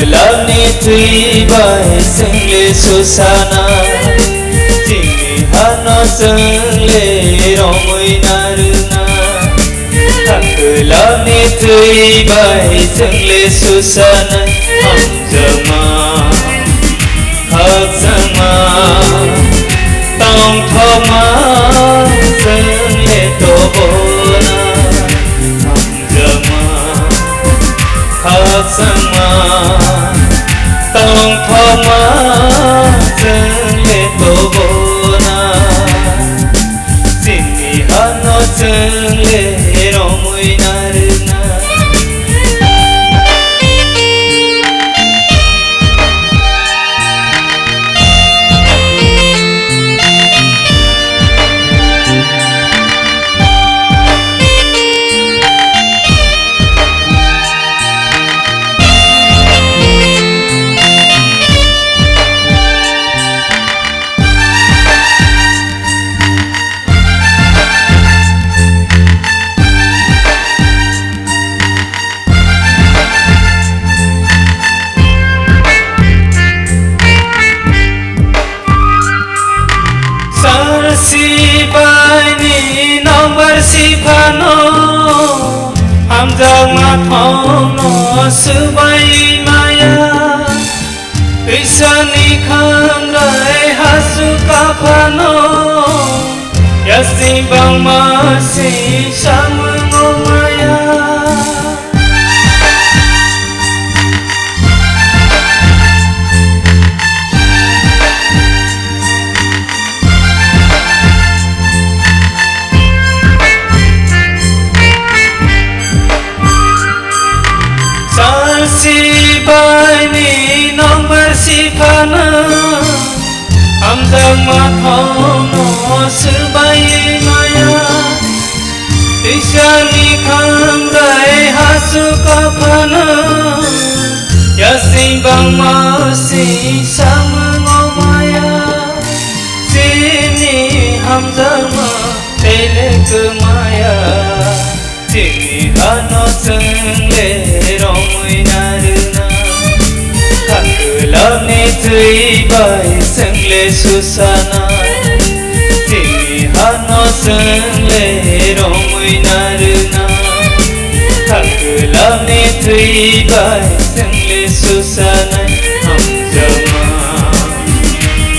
Lani tui bai sing le susana Jini hana sing le romui naruna Lani tui bai sing le susana Ham jama khak sama Tong thoma sing le to bona Ham jama khak sama Tông thoma chân lệ tô bồ na Xin đi hát nó chân lệ rô mùi na rư na Si bai ni nong bar si phano ham jang ma thong no su bai maya Krishani kham rai hasu ka phano yasi bang ma si sam ngo maya Si bai ni nong bar si phana Am jang ma thong no su bai maya Krishani kham rai hasu ka phana Yasi bang ma si sam ngo maya Sini ham jang ma tele ke maya Sini hano seng le romui naruna Lani tui bai seng le susana Sini hano seng le romui naruna Lani tui bai seng le susana Ham jama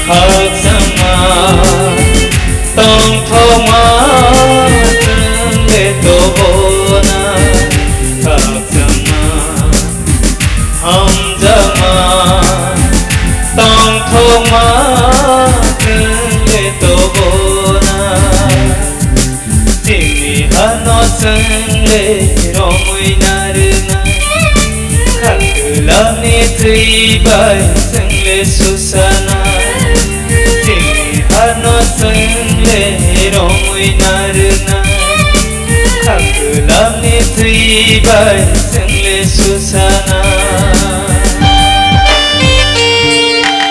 khak sama Tong thoma seng le to bona Khak sama Ham jama Tong thoma sing le to bona Jini hano sing le romui naruna Lani tui bai sing le susana Jini hano sing le romui naruna Lani tui bai sing le susana